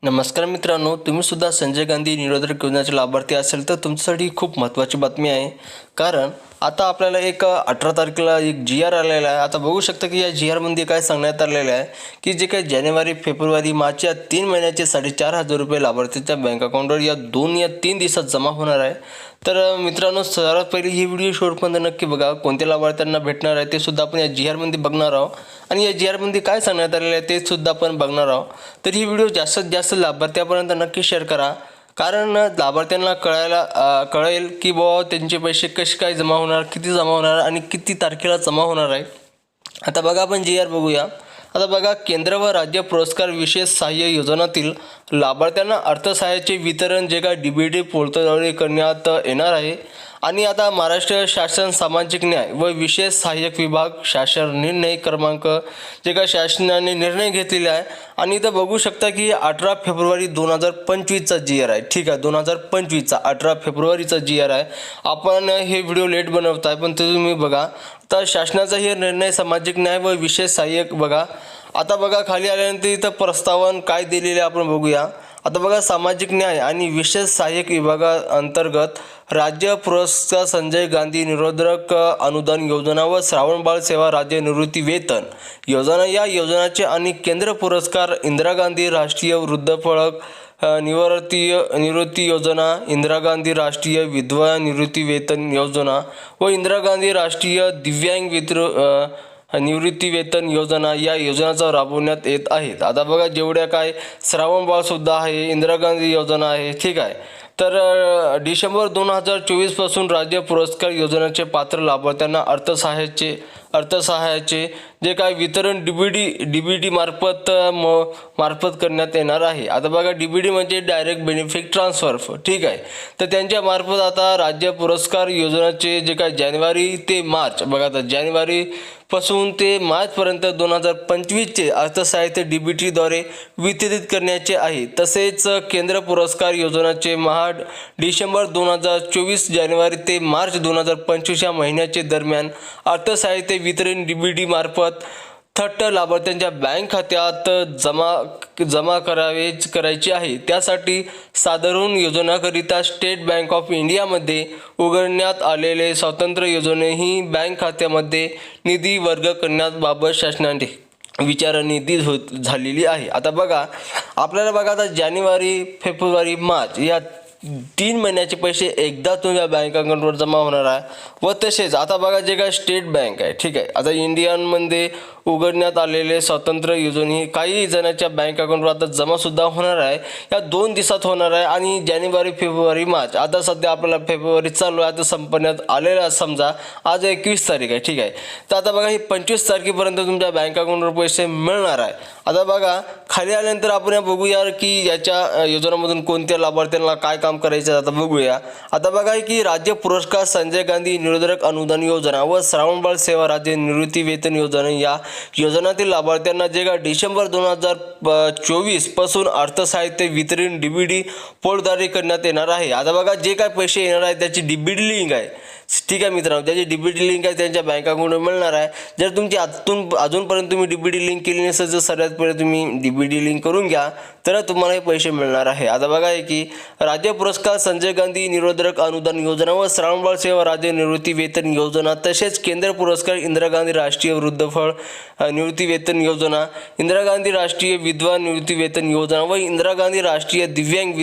नमस्कार मित्रांनो, तुम्ही सुद्धा संजय गांधी निरोधक योजनेचे लाभार्थी असेल तर तुमच्यासाठी खूप महत्त्वाची बातमी आहे. कारण आता आपल्याला एक 18 तारखेला एक जी-आर आलेला आहे. आता बघू शकता की या जी-आरमध्ये काय सांगण्यात आलेलं आहे की जे काही जानेवारी, फेब्रुवारी, मार्च या 3 महिन्याचे 4,500 रुपये लाभार्थीच्या बँक अकाउंटवर या 3 दिवसात जमा होणार आहे. तर मित्रांनो, सर्वात पहिली ही व्हिडिओ शेवटपर्यंत नक्की बघा. कोणत्या लाभार्थ्यांना भेटणार आहे ते सुद्धा आपण या जी-आरमध्ये बघणार आहोत आणि या जी-आरमध्ये काय सांगण्यात आलेलं आहे ते सुद्धा आपण बघणार आहोत. तर ही व्हिडिओ जास्तीत जास्त लाभार्थ्यापर्यंत नक्की शेअर करा. कारण लाभार्थ्यांना कळेल की बुवा त्यांचे पैसे कसे काय जमा होणार, किती जमा होणार आणि किती तारखेला जमा होणार आहे. आता बघा, आपण जी-आर बघूया. आता बघा, केंद्र व राज्य पुरस्कार विशेष सहाय्य योजनातील लाभार्थ्यांना अर्थसहाय्याचे वितरण जे काय DBT पोर्टलद्वारे करण्यात येणार आहे. आणि आता महाराष्ट्र शासन सामाजिक न्याय व विशेष सहाय्यक विभाग शासन निर्णय क्रमांक जे काय शासनाने निर्णय घेतलेला आहे. आणि इथं बघू शकता की 18 फेब्रुवारी 2025चा जी-आर आहे. ठीक आहे, 2025चा 18 फेब्रुवारीचा जी-आर आहे. आपण हे व्हिडिओ लेट बनवत आहे पण ते तुम्ही बघा. तर शासनाचा हे निर्णय सामाजिक न्याय व विशेष सहाय्यक बघा. आता बघा, खाली आल्यानंतर इथं प्रस्तावन काय दिलेले आपण बघूया. आता बघा, सामाजिक न्याय आणि विशेष सहाय्यक विभागाअंतर्गत राज्य पुरस्कार संजय गांधी निरोधक अनुदान योजना व श्रावणबाळ सेवा राज्य निवृत्ती वेतन योजना या योजनाचे आणि केंद्र पुरस्कार इंदिरा गांधी राष्ट्रीय वृद्धपळक निवृत्ती योजना, इंदिरा गांधी राष्ट्रीय विधवा निवृत्ती वेतन योजना व इंदिरा गांधी राष्ट्रीय दिव्यांग निवृत्ती वेतन योजना या योजनाचा राबवण्यात येत आहेत. आता बघा, जेवढ्या काय श्रावणबाळ सुद्धा आहे, इंदिरा गांधी योजना आहे. ठीक आहे. तर डिसेंबर 2024 पासून राज्य पुरस्कार योजनेचे पात्र लाभार्थ्यांना अर्थसहाय्याचे जे काय वितरण DBT मार्फत करण्यात येणार आहे. आता बघा, DBT म्हणजे डायरेक्ट बेनिफिट ट्रान्सफर. ठीक आहे. तर त्यांच्या मार्फत आता राज्य पुरस्कार योजनेचे जे काय जानेवारी ते मार्च बघा, आता जानेवारी पासून ते मार्चपर्यंत 2025चे अर्थसहाय्य DBTद्वारे वितरित करण्याचे आहे. तसेच केंद्र पुरस्कार योजनेचे डिसेंबर 2024 जानेवारी ते मार्च 2025 या महिन्याचे दरम्यान अर्थसहाय्य वितरण DBT मार्फत थट्ट लाभार्थ्यांच्या बँक खात्यात जमा करायची आहे. त्यासाठी साधारण योजनाकरिता स्टेट बँक ऑफ इंडियामध्ये उघडण्यात आलेले स्वतंत्र योजनेही बँक खात्यामध्ये निधी वर्ग करण्याबाबत शासनाने विचारनिधी झालेली आहे. आता बघा, आपल्याला बघा, आता जानेवारी, फेब्रुवारी, मार्च या 3 महिन्याचे पैसे एकदा तुमच्या बँक अकाउंटवर जमा होणार आहे. व तसेच आता बघा, जे काय स्टेट बँक आहे, ठीक आहे, आता इंडियनमध्ये उघडण्यात आलेले स्वतंत्र योजने काही जणांच्या बँक अकाउंटवर आता जमासुद्धा होणार आहे. या 2 दिवसात होणार आहे. आणि जानेवारी, फेब्रुवारी, मार्च, आता सध्या आपल्याला फेब्रुवारी चालू आहे, आता संपण्यात आलेला समजा आज 21 तारीख आहे. ठीक आहे. तर आता बघा, ही 25 तारखेपर्यंत तुमच्या बँक अकाउंटवर पैसे मिळणार आहे. आता बघा, खाली आल्यानंतर आपण बघूया की याच्या योजनामधून कोणत्या लाभार्थ्यांना काय काम करायचं आता बघूया. आता बघा की राज्य पुरस्कार संजय गांधी निरोधक अनुदान योजना व श्रावणबाळ सेवा राज्य निवृत्ती वेतन योजना या योजनातील लाभार्थ्यांना जे का डिसेंबर 2024 पासून अर्थसहाय्य वितरण DBT पोर्टलद्वारे करण्यात येणार आहे. आता बघा, जे काय पैसे येणार आहे त्याची DBT लिंक आहे. ठीक आहे मित्रांनो, त्याची DBT लिंक आहे त्यांच्या बँक अकाउंटवर मिळणार आहे. जर तुमची अजूनपर्यंत तुम्ही DBT लिंक केली नसेल तर सर्वात पहिले तुम्ही DBT लिंक करून घ्या, तर तुम्हाला हे पैसे मिळणार आहे. आता बघा की राज्य पुरस्कार संजय गांधी निरोधक अनुदान योजना व श्रावणबाळ सेवा राज्य निवृत्ती वेतन योजना तसेच केंद्र पुरस्कार इंदिरा गांधी राष्ट्रीय वृद्धफळ निवृत्ती वेतन योजना, इंदिरा गांधी राष्ट्रीय विधवा निवृत्ती वेतन योजना व इंदिरा गांधी राष्ट्रीय दिव्यांग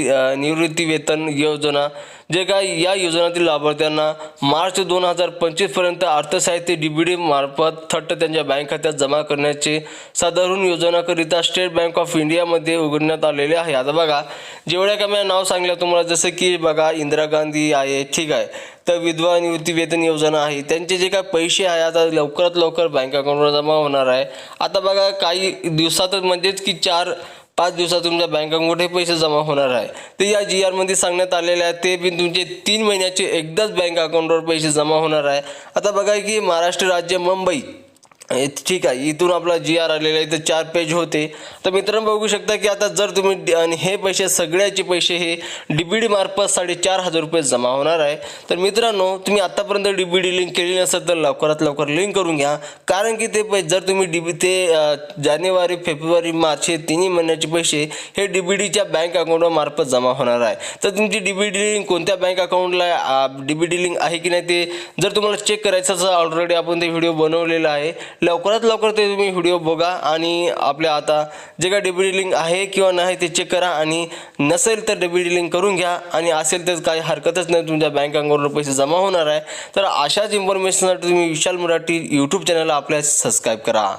निवृत्ती वेतन योजना जे काय या योजनातील लाभार्थ्यांना मार्च 2025 पर्यंत अर्थसहाय्य DBT मार्फत थट्ट त्यांच्या बँक खात्यात जमा करण्याचे साधारण योजनाकरिता स्टेट बँक ऑफ इंडियामध्ये उघडण्यात आलेले आहे. आता बघा, जेवढ्या का मी नाव सांगल्या तुम्हाला, जसं की बघा, इंदिरा गांधी आहे, ठीक आहे, तर विधवा निवृत्ती वेतन योजना आहे, त्यांचे जे काय पैसे आहे आता लवकरात लवकर बँक अकाउंटवर जमा होणार आहे. आता बघा, काही दिवसातच म्हणजेच की 4-5 दिवसात तुमच्या बँक अकाउंटवर पैसे जमा होणार आहे. तर या जी-आरमध्ये सांगण्यात आलेले आहे ते पण तुमचे 3 महिन्याचे एकदाच बँक अकाउंटवर पैसे जमा होणार आहे. आता बघा की महाराष्ट्र राज्य मुंबई ठीक आहे, इथून आपला जी आर आलेला आहे तर 4 पेज होते. तर मित्रांनो बघू शकता की आता जर तुम्ही आणि हे पैसे सगळ्याचे पैसे हे DBD मार्फत 4,500 रुपये जमा होणार आहे. तर मित्रांनो तुम्ही आतापर्यंत DBD लिंक केली नसेल तर लवकरात लवकर लिंक करून घ्या, कारण की ते जर तुम्ही जानेवारी फेब्रुवारी मार्च हे तिन्ही महिन्याचे पैसे हे DBDच्या बँक अकाउंट मार्फत जमा होणार आहे. तर तुमची DBD लिंक कोणत्या बँक अकाउंटला DBD लिंक आहे की नाही ते जर तुम्हाला चेक करायचं असेल, ऑलरेडी आपण ते व्हिडिओ बनवलेला आहे. लवकरात लवकर ते तुम्ही व्हिडिओ बघा आणि आपल्या आता जे काय DBD लिंक आहे किंवा नाही ते चेक करा, आणि नसेल तर DBD लिंक करून घ्या, आणि असेल तर काही हरकतच नाही, तुमच्या बँक अकाउंटवर पैसे जमा होणार आहे. तर अशाच इन्फॉर्मेशनसाठी तुम्ही विशाल मराठी यूट्यूब चॅनलला आपल्या सबस्क्राईब करा.